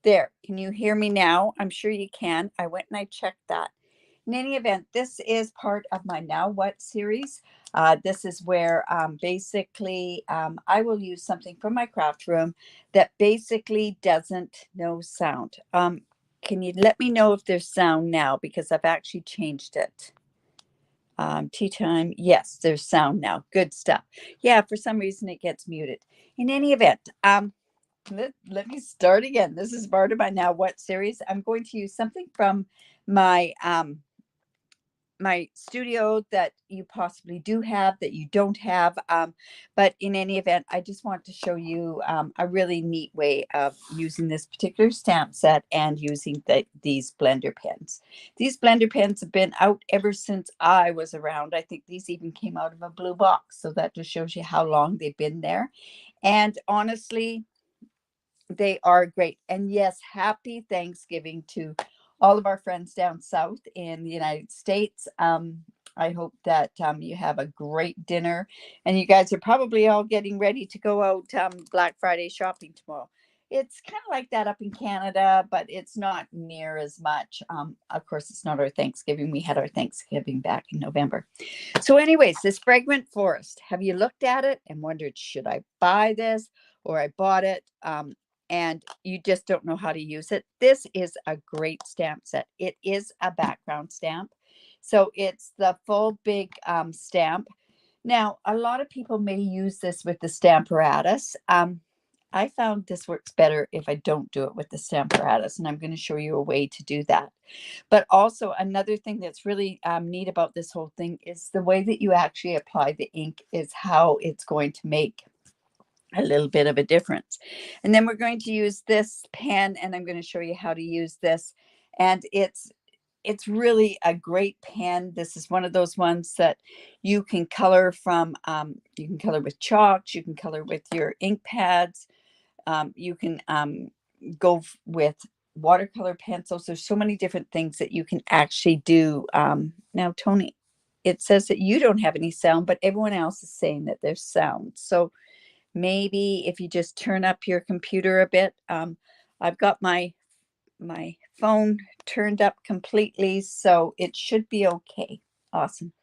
There, can you hear me now? I'm sure you can. I went and I checked that. In any event, this is part of my Now What series. This is where basically I will use something from my craft room that basically doesn't know sound. Can you let me know if there's sound now? Because I've actually changed it. Tea time. Yes, there's sound now. Good stuff. Yeah, for some reason it gets muted. In any event, let me start again. This is part of my Now What series. I'm going to use something from my my studio that you possibly do have that you don't have. But in any event, I just want to show you a really neat way of using this particular stamp set and using these blender pens. These blender pens have been out ever since I was around. I think these even came out of a blue box. So that just shows you how long they've been there. And honestly, they are great. And yes, happy Thanksgiving to all of our friends down south in the United States. I hope that you have a great dinner, and you guys are probably all getting ready to go out Black Friday shopping tomorrow. It's kind of like that up in Canada, but it's not near as much. Of course, it's not our Thanksgiving. We had our Thanksgiving back in November. So anyways, this Fragrant Forest, have you looked at it and wondered, should I buy this, or I bought it? And you just don't know how to use it. This is a great stamp set. It is a background stamp. So it's the full big stamp. Now, a lot of people may use this with the Stamparatus. I found this works better if I don't do it with the Stamparatus, and I'm going to show you a way to do that. But also another thing that's really neat about this whole thing is the way that you actually apply the ink is how it's going to make a little bit of a difference. And then we're going to use this pen, and I'm going to show you how to use this. And it's really a great pen. This is one of those ones that you can color from. You can color with chalks. You can color with your ink pads. You can go with watercolor pencils. There's so many different things that you can actually do. Now, Tony, it says that you don't have any sound, but everyone else is saying that there's sound. So maybe if you just turn up your computer a bit. I've got my phone turned up completely, so it should be okay. Awesome.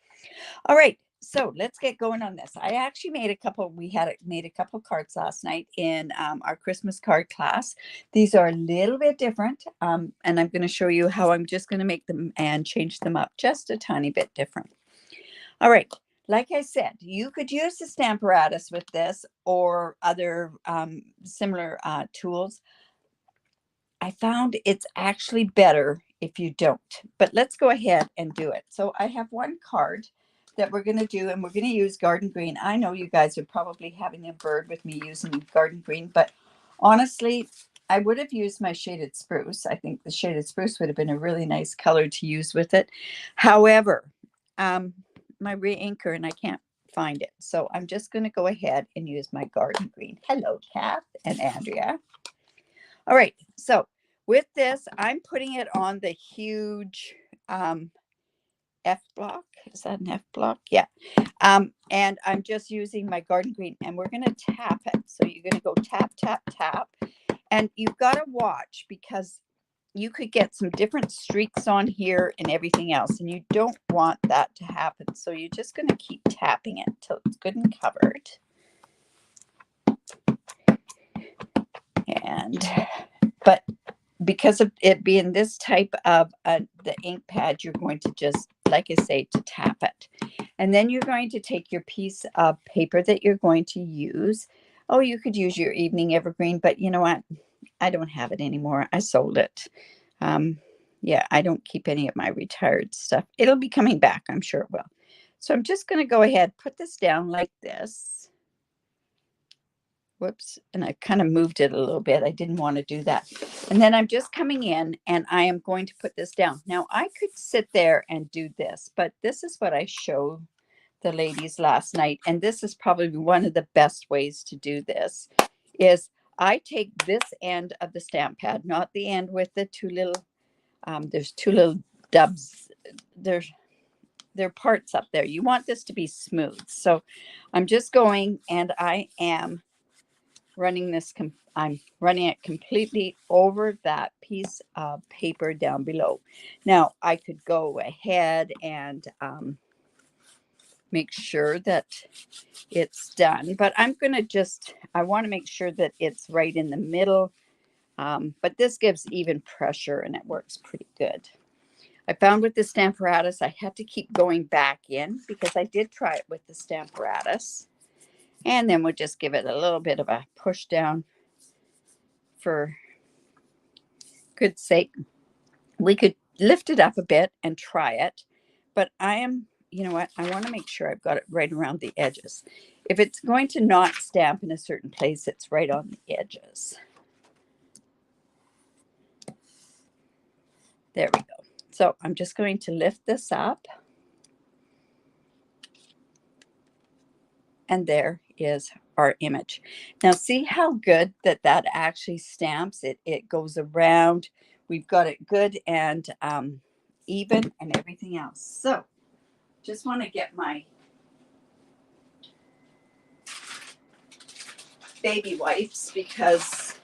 All right, so let's get going on this. I actually made made a couple cards last night in our Christmas card class. These are a little bit different, and I'm going to show you how I'm just going to make them and change them up just a tiny bit different. All right. Like I said, you could use the Stamparatus with this or other similar tools. I found it's actually better if you don't, but let's go ahead and do it. So I have one card that we're going to do, and we're going to use Garden Green. I know you guys are probably having a bird with me using Garden Green, but honestly, I would have used my Shaded Spruce. I think the Shaded Spruce would have been a really nice color to use with it. However, my re-inker and I can't find it. So I'm just going to go ahead and use my Garden Green. Hello, Kath and Andrea. All right. So with this, I'm putting it on the huge F block. Is that an F block? Yeah. And I'm just using my Garden Green, and we're going to tap it. So you're going to go tap, tap, tap. And you've got to watch because you could get some different streaks on here and everything else, and you don't want that to happen. So you're just going to keep tapping it until it's good and covered. But because of it being this type of the ink pad, you're going to just, like I say, to tap it. And then you're going to take your piece of paper that you're going to use. Oh, you could use your evening evergreen, but you know what? I don't have it anymore. I sold it. Yeah, I don't keep any of my retired stuff. It'll be coming back. I'm sure it will. So I'm just going to go ahead, put this down like this. Whoops. And I kind of moved it a little bit. I didn't want to do that. And then I'm just coming in and I am going to put this down. Now I could sit there and do this, but this is what I showed the ladies last night. And this is probably one of the best ways to do this is I take this end of the stamp pad, not the end with the two little, there's two little dubs. There are parts up there. You want this to be smooth. So I'm just going and I am running this, I'm running it completely over that piece of paper down below. Now, I could go ahead and make sure that it's done, but I'm going to just, I want to make sure that it's right in the middle. But this gives even pressure and it works pretty good. I found with the Stamparatus, I had to keep going back in because I did try it with the Stamparatus. And then we'll just give it a little bit of a push down for good sake. We could lift it up a bit and try it. But I am, you know what, I want to make sure I've got it right around the edges. If it's going to not stamp in a certain place, it's right on the edges. There we go. So I'm just going to lift this up. And there is our image. Now see how good that actually stamps. It goes around. We've got it good and even and everything else. So just want to get my baby wipes because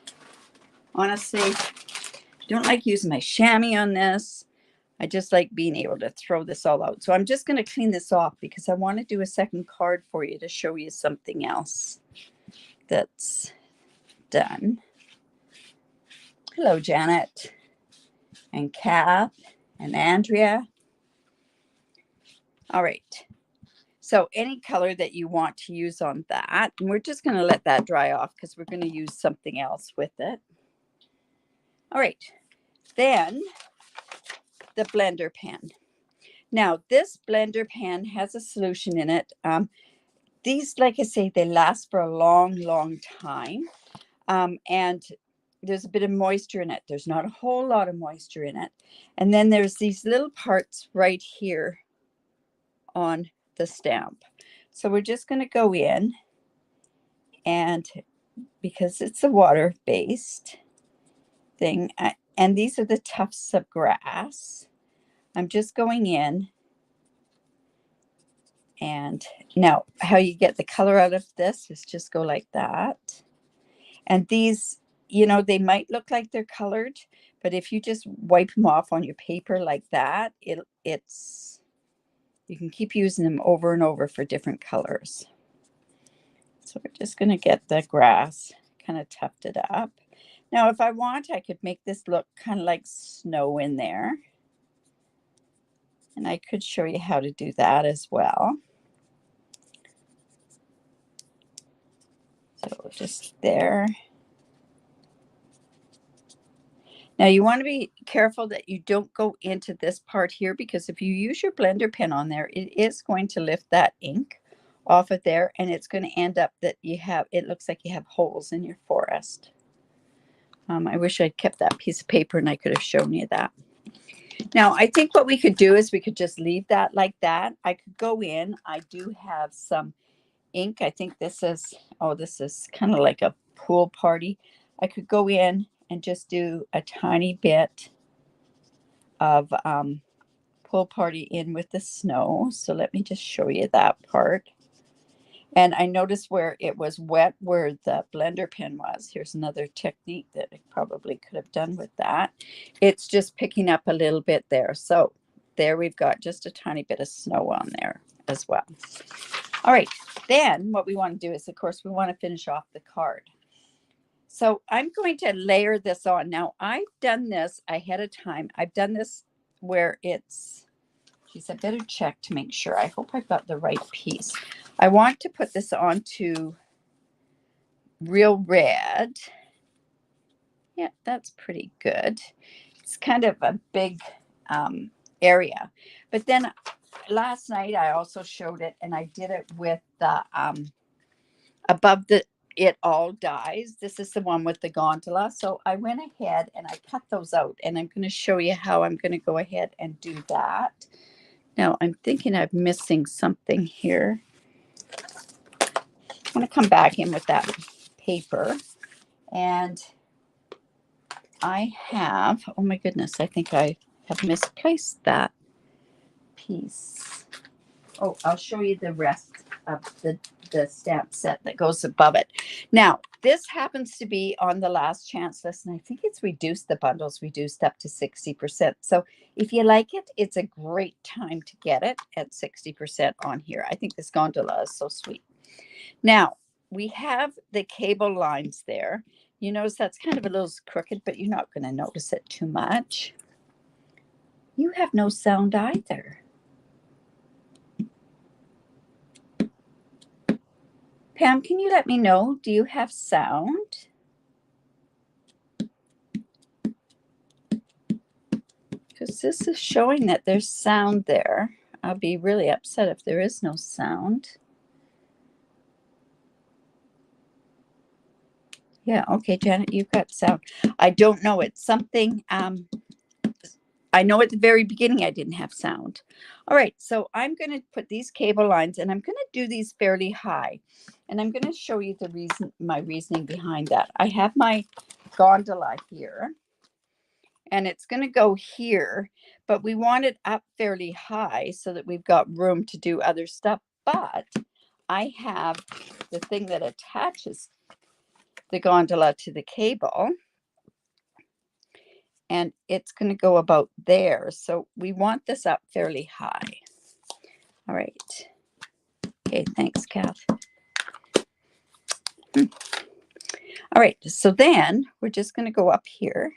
honestly, I don't like using my chamois on this. I just like being able to throw this all out. So I'm just going to clean this off because I want to do a second card for you to show you something else that's done. Hello, Janet and Kath and Andrea. All right. So any color that you want to use on that, and we're just going to let that dry off because we're going to use something else with it. All right. Then the blender pen. Now, this blender pen has a solution in it. These, like I say, they last for a long, long time. And there's a bit of moisture in it. There's not a whole lot of moisture in it. And then there's these little parts right here on the stamp. So we're just going to go in and because it's a water-based thing, and these are the tufts of grass, I'm just going in. And now how you get the color out of this is just go like that. And these, you know, they might look like they're colored, but if you just wipe them off on your paper like that, it's you can keep using them over and over for different colors. So we're just going to get the grass kind of tufted up. Now, if I want, I could make this look kind of like snow in there. And I could show you how to do that as well. So just there. Now you want to be careful that you don't go into this part here because if you use your blender pen on there, it is going to lift that ink off of there and it's going to end up that you have, it looks like you have holes in your forest. I wish I'd kept that piece of paper and I could have shown you that. Now I think what we could do is we could just leave that like that. I could go in, I do have some ink. I think this is, oh, this is kind of like a pool party. I could go in and just do a tiny bit of pool party in with the snow. So let me just show you that part. And I noticed where it was wet, where the blender pen was. Here's another technique that I probably could have done with that. It's just picking up a little bit there. So there we've got just a tiny bit of snow on there as well. All right, then what we want to do is, of course, we want to finish off the card. So I'm going to layer this on. Now, I've done this ahead of time. I've done this where it's, geez, I better check to make sure. I hope I've got the right piece. I want to put this onto real red. Yeah, that's pretty good. It's kind of a big area. But then last night I also showed it, and I did it with the above the it all dies. This is the one with the gondola. So I went ahead and I cut those out, and I'm going to show you how I'm going to go ahead and do that. Now I'm thinking I'm missing something here. I'm going to come back in with that paper, and I have, oh my goodness, I think I have misplaced that piece. Oh, I'll show you the rest of the stamp set that goes above it. Now, this happens to be on the last chance list, and I think it's reduced, the bundles reduced up to 60%. So if you like it, it's a great time to get it at 60% on here. I think this gondola is so sweet. Now, we have the cable lines there. You notice that's kind of a little crooked, but you're not going to notice it too much. You have no sound either. Pam, can you let me know? Do you have sound? Because this is showing that there's sound there. I'll be really upset if there is no sound. Yeah, okay, Janet, you've got sound. I don't know. It's something, I know at the very beginning I didn't have sound. All right, so I'm going to put these cable lines, and I'm going to do these fairly high. And I'm going to show you the reason, my reasoning behind that. I have my gondola here, and it's going to go here, but we want it up fairly high so that we've got room to do other stuff. But I have the thing that attaches the gondola to the cable, and it's going to go about there. So we want this up fairly high. All right. Okay, thanks, Kath. All right, so then we're just going to go up here.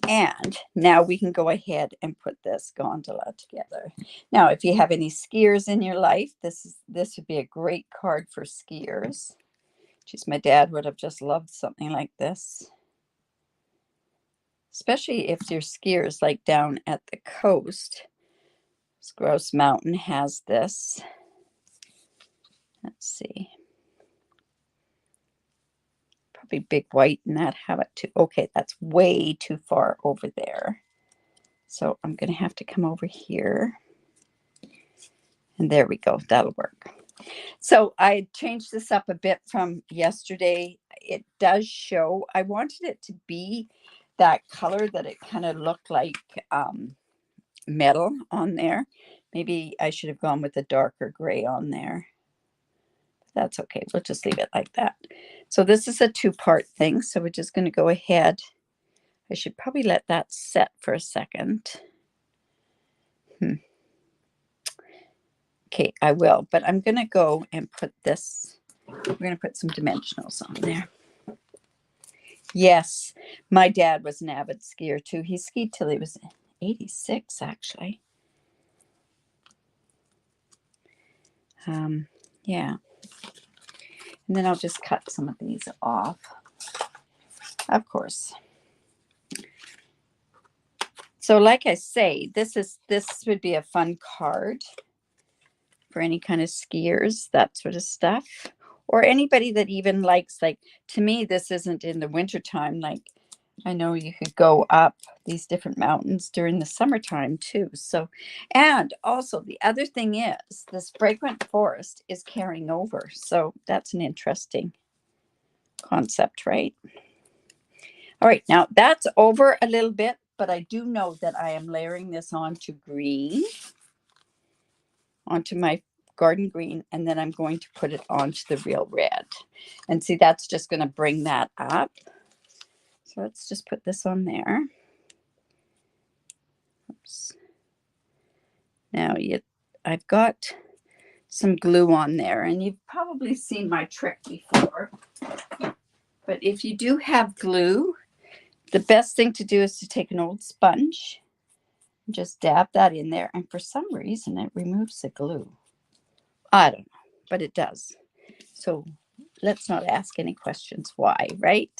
And now we can go ahead and put this gondola together. Now, if you have any skiers in your life, this would be a great card for skiers. Geez, my dad would have just loved something like this. Especially if your skiers like down at the coast. Grouse Mountain has this. Let's see. Probably Big White and that have it too. Okay, that's way too far over there. So I'm going to have to come over here. And there we go. That'll work. So I changed this up a bit from yesterday. It does show, I wanted it to be that color that it kind of looked like metal on there. Maybe I should have gone with a darker gray on there. That's okay. We'll just leave it like that. So this is a two-part thing. So we're just going to go ahead. I should probably let that set for a second. Okay, I will. But I'm going to go and put this. We're going to put some dimensionals on there. Yes, my dad was an avid skier too. He skied till he was 86, actually. Yeah. And then I'll just cut some of these off. Of course. So like I say, this would be a fun card for any kind of skiers, that sort of stuff. Or anybody that even likes, like, to me, this isn't in the wintertime. Like, I know you could go up these different mountains during the summertime too. So, and also the other thing is this fragrant forest is carrying over. So that's an interesting concept, right? All right, now that's over a little bit, but I do know that I am layering this onto green, onto my garden green, and then I'm going to put it onto the real red. And see, that's just going to bring that up. So let's just put this on there. Oops. Now I've got some glue on there, and you've probably seen my trick before. But if you do have glue, the best thing to do is to take an old sponge and just dab that in there. And for some reason, it removes the glue. I don't know, but it does. So let's not ask any questions why, right?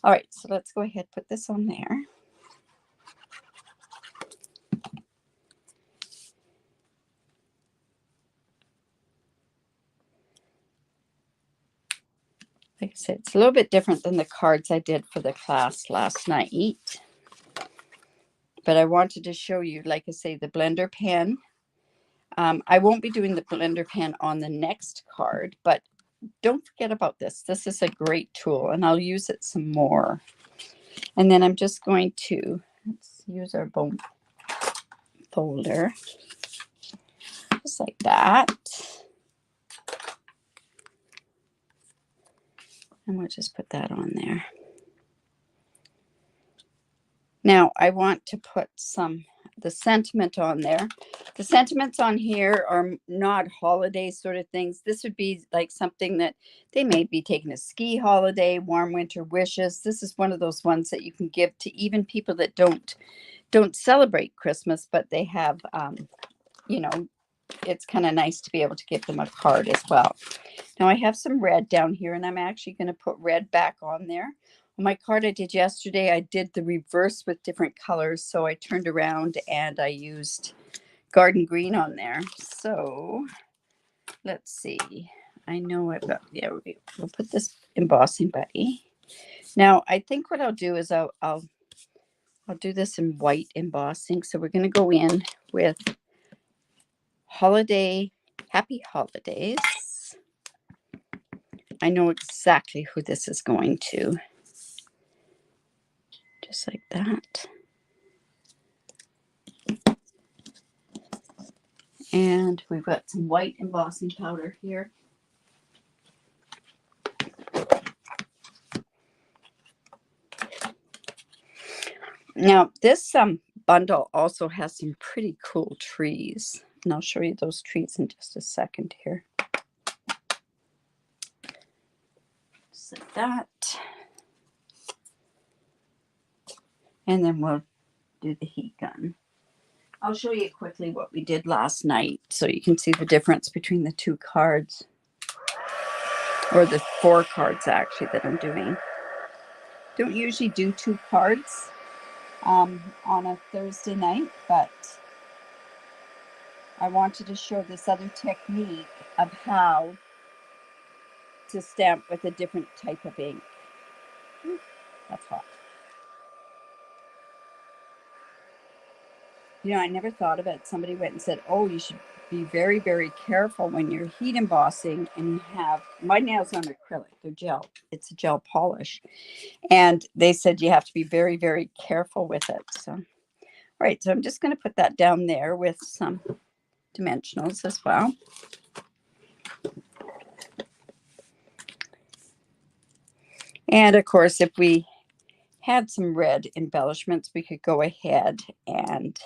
All right, so let's go ahead and put this on there. Like I said, it's a little bit different than the cards I did for the class last night. But I wanted to show you, like I say, the blender pen. I won't be doing the blender pen on the next card, but don't forget about this. This is a great tool, and I'll use it some more. And then I'm just going to, let's use our bone folder. just like that. And we'll just put that on there. Now I want to put the sentiment on there. The sentiments on here are not holiday sort of things. This would be like something that they may be taking a ski holiday, warm winter wishes. This is one of those ones that you can give to even people that don't celebrate Christmas, but they have, you know, it's kind of nice to be able to give them a card as well. Now I have some red down here, and I'm actually going to put red back on there. On my card I did yesterday, I did the reverse with different colors. So I turned around and I used garden green on there. So let's see. I know I've got, yeah, we'll put this embossing buddy. Now I think what I'll do is I'll do this in white embossing. So we're going to go in with holiday, happy holidays. I know exactly who this is going to. Just like that. And we've got some white embossing powder here. Now this bundle also has some pretty cool trees. And I'll show you those trees in just a second here. Just like that. And then we'll do the heat gun. I'll show you quickly what we did last night so you can see the difference between the two cards. Or the 4 cards actually that I'm doing. Don't usually do 2 cards on a Thursday night, but I wanted to show this other technique of how to stamp with a different type of ink. Ooh, that's hot. You know, I never thought of it. Somebody went and said, oh, you should be very, very careful when you're heat embossing and you have, my nails aren't acrylic, they're gel. It's a gel polish. And they said you have to be very, very careful with it. So, all right, so I'm just going to put that down there with some dimensionals as well. And of course, if we had some red embellishments, we could go ahead and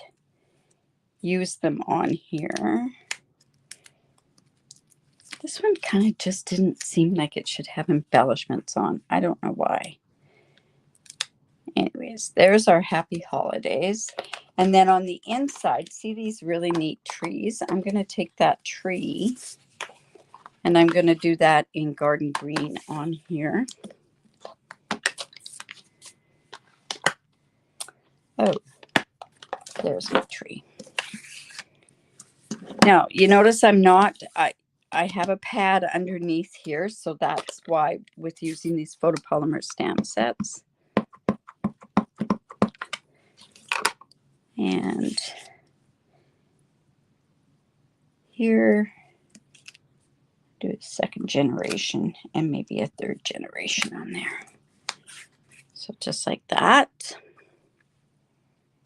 use them on here. This one kind of just didn't seem like it should have embellishments on. I don't know why. Anyways, there's our happy holidays. And then on the inside, see these really neat trees? I'm going to take that tree and I'm going to do that in garden green on here. Oh, there's my tree. Now, you notice I have a pad underneath here, so that's why with using these photopolymer stamp sets. And here, do a 2nd generation and maybe a 3rd generation on there. So just like that.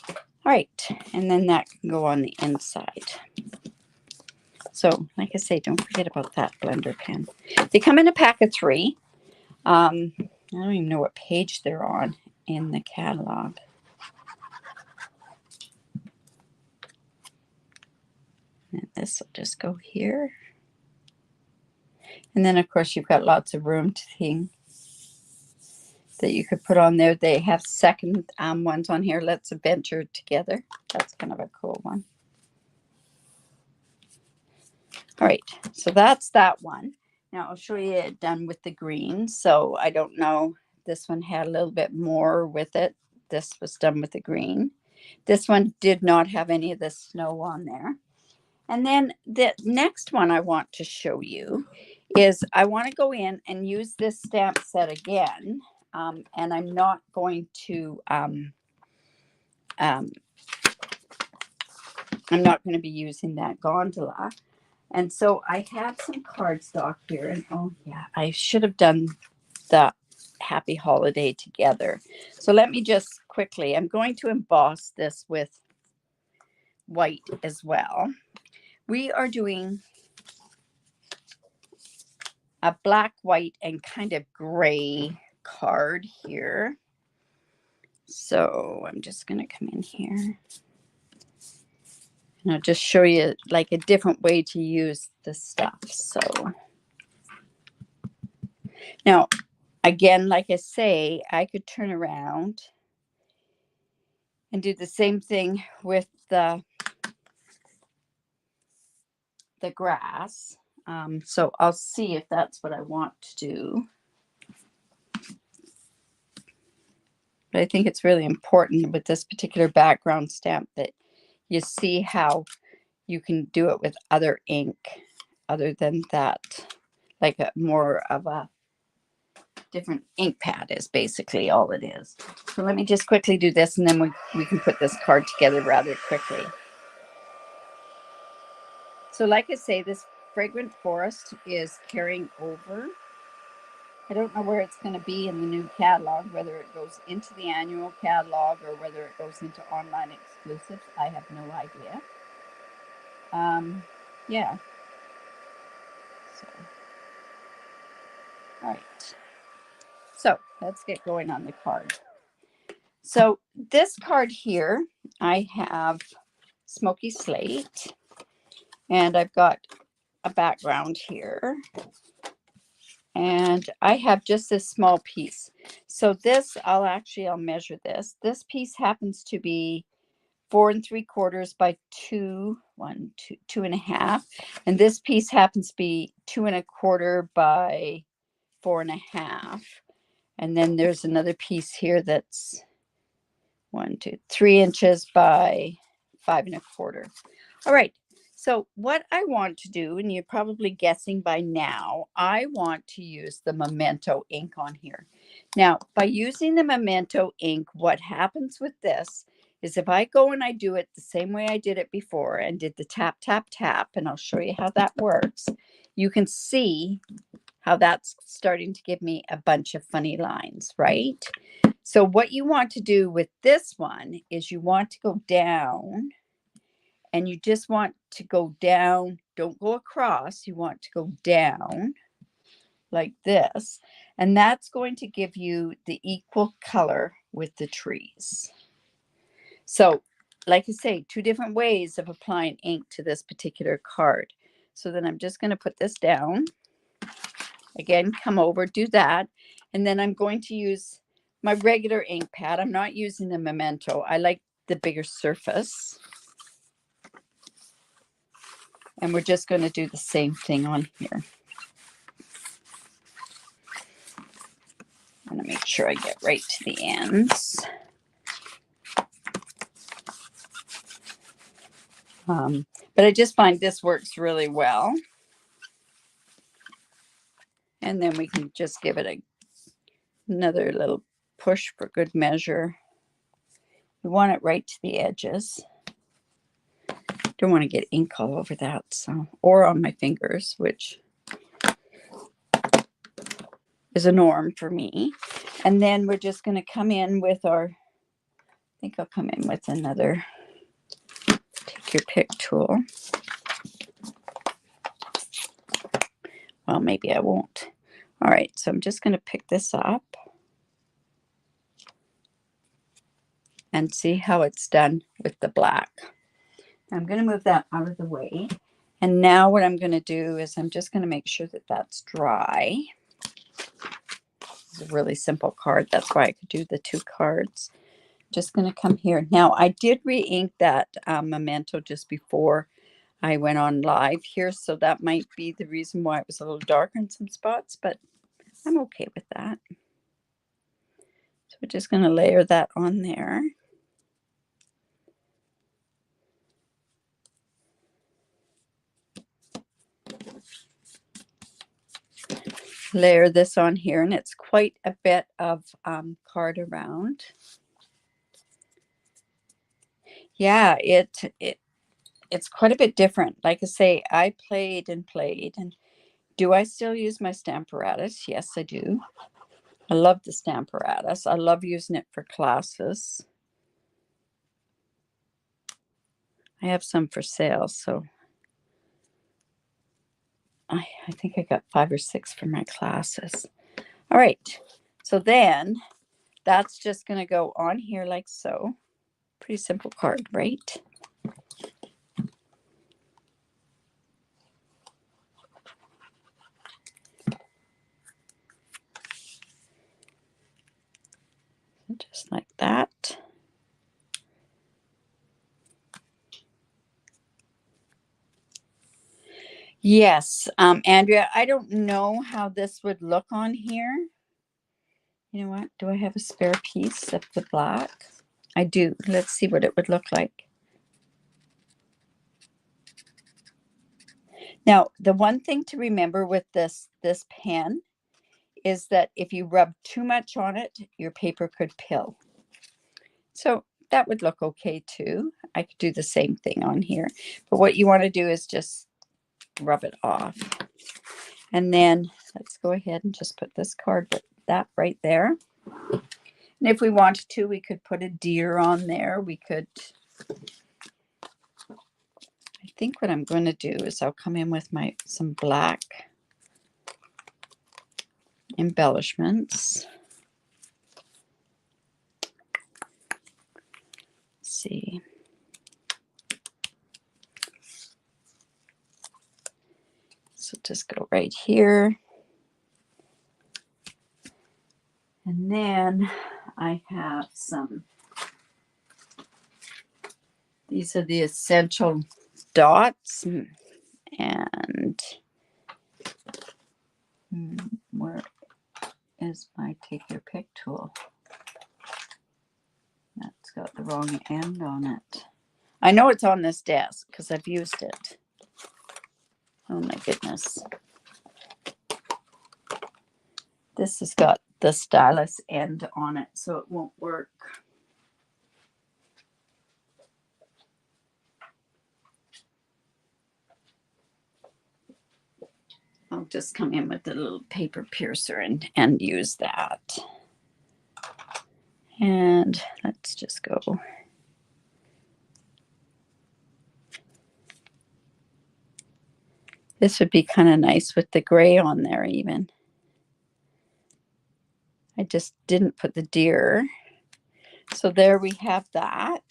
All right, and then that can go on the inside. So, like I say, don't forget about that blender pen. They come in a pack of 3. I don't even know what page they're on in the catalog. And this will just go here. And then, of course, you've got lots of room to think that you could put on there. They have 2nd ones on here. Let's adventure together. That's kind of a cool one. All right, so that's that one. Now I'll show you it done with the green. So I don't know. This one had a little bit more with it. This was done with the green. This one did not have any of the snow on there. And then the next one I want to show you is I want to go in and use this stamp set again. And I'm not going to be using that gondola. And so I have some cardstock here. And oh yeah, I should have done the happy holiday together. So let me just quickly, I'm going to emboss this with white as well. We are doing a black, white, and kind of gray card here. So I'm just going to come in here. And I'll just show you like a different way to use the stuff. So now, again, like I say, I could turn around and do the same thing with the grass. So I'll see if that's what I want to do. But I think it's really important with this particular background stamp that you see how you can do it with other ink other than that, like a more of a different ink pad is basically all it is. So let me just quickly do this, and then we can put this card together rather quickly. So like I say, this Fragrant Forest is carrying over. I don't know where it's going to be in the new catalog, whether it goes into the annual catalog or whether it goes into online exclusives. I have no idea. Yeah. So, all right. So let's get going on the card. So this card here, I have Smoky Slate, and I've got a background here, and I have just this small piece. So this, I'll measure this. This piece happens to be 4 3/4 by 2.5, and this piece happens to be 2 1/4 by 4.5, and then there's another piece here that's 3 inches by 5 1/4. All right. So what I want to do, and you're probably guessing by now, I want to use the Memento ink on here. Now, by using the Memento ink, what happens with this is if I go and I do it the same way I did it before and did the tap, tap, tap, and I'll show you how that works, you can see how that's starting to give me a bunch of funny lines, right? So what you want to do with this one is you want to go down, and you just want to go down. Don't go across. You want to go down like this. And that's going to give you the equal color with the trees. So like I say, 2 different ways of applying ink to this particular card. So then I'm just going to put this down. Again, come over, do that. And then I'm going to use my regular ink pad. I'm not using the Memento. I like the bigger surface. And we're just going to do the same thing on here. I'm going to make sure I get right to the ends. But I just find this works really well. And then we can just give it another little push for good measure. We want it right to the edges. Don't want to get ink all over that, so, or on my fingers, which is a norm for me. And then we're just going to come in with our, I think I'll come in with another take your pick tool. Well, maybe I won't. All right, so I'm just going to pick this up and see how it's done with the black. I'm going to move that out of the way. And now what I'm going to do is I'm just going to make sure that that's dry. It's a really simple card. That's why I could do the 2 cards. Just going to come here. Now, I did re-ink that Memento just before I went on live here, so that might be the reason why it was a little darker in some spots, but I'm okay with that. So we're just going to layer that on there. Layer this on here, and it's quite a bit of card around. Yeah, it's quite a bit different. Like I say, I played, and do I still use my Stamparatus? Yes, I do. I love the Stamparatus. I love using it for classes. I have some for sale, so I think I got 5 or 6 for my classes. All right. So then that's just going to go on here like so. Pretty simple card, right? Just like that. Yes, Andrea, I don't know how this would look on here. You know what? Do I have a spare piece of the black? I do. Let's see what it would look like. Now, the one thing to remember with this pen is that if you rub too much on it, your paper could pill. So that would look okay too. I could do the same thing on here. But what you want to do is just rub it off. And then let's go ahead and just put this card with that right there. And if we wanted to, we could put a deer on there. We could, I think what I'm going to do is I'll come in with some black embellishments. Let's see. So just go right here. And then I have these are the essential dots. And where is my take your pick tool? That's got the wrong end on it. I know it's on this desk because I've used it. Oh my goodness. This has got the stylus end on it, so it won't work. I'll just come in with a little paper piercer and use that. And let's just go. This would be kind of nice with the gray on there even. I just didn't put the deer. So there we have that.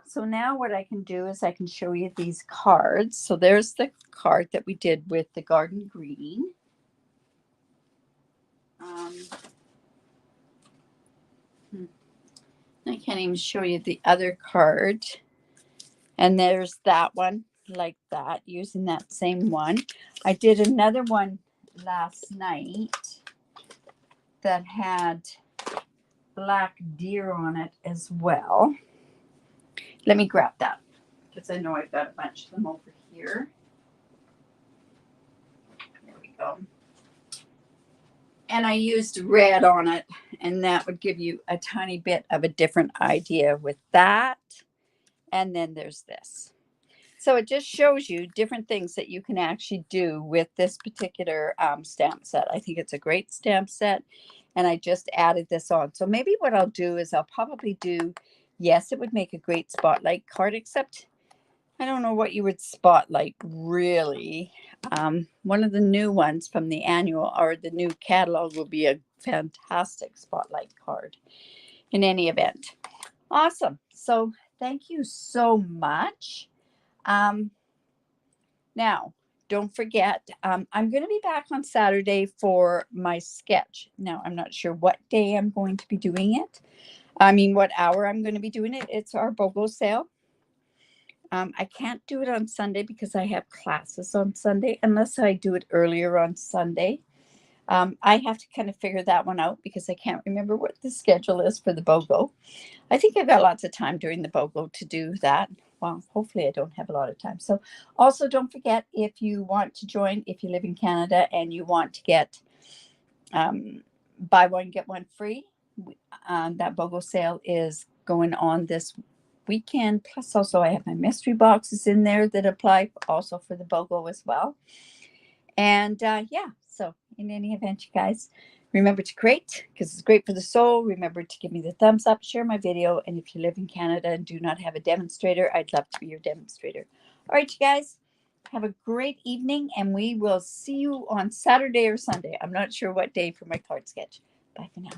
So now what I can do is I can show you these cards. So there's the card that we did with the garden green. I can't even show you the other card. And there's that one like that, using that same one. I did another one last night that had black deer on it as well. Let me grab that because I know I've got a bunch of them over here. There we go. And I used red on it, and that would give you a tiny bit of a different idea with that. And then there's this. So it just shows you different things that you can actually do with this particular stamp set. I think it's a great stamp set, and I just added this on. So maybe what I'll do is I'll probably do, yes, it would make a great spotlight card, except I don't know what you would spotlight really. One of the new ones from the annual or the new catalog will be a fantastic spotlight card in any event. Awesome. So thank you so much. Now, don't forget, I'm going to be back on Saturday for my sketch. Now, I'm not sure what day I'm going to be doing it. I mean, what hour I'm going to be doing it. It's our BOGO sale. I can't do it on Sunday because I have classes on Sunday, unless I do it earlier on Sunday. I have to kind of figure that one out because I can't remember what the schedule is for the BOGO. I think I've got lots of time during the BOGO to do that. Well, hopefully I don't have a lot of time. So also don't forget, if you want to join, if you live in Canada and you want to get buy one, get one free, that BOGO sale is going on this weekend. Plus also I have my mystery boxes in there that apply also for the BOGO as well. And yeah, so in any event, you guys, remember to create because it's great for the soul. Remember to give me the thumbs up, share my video. And if you live in Canada and do not have a demonstrator, I'd love to be your demonstrator. All right, you guys, Have a great evening, and we will see you on Saturday or Sunday. I'm not sure what day for my card sketch. Bye for now.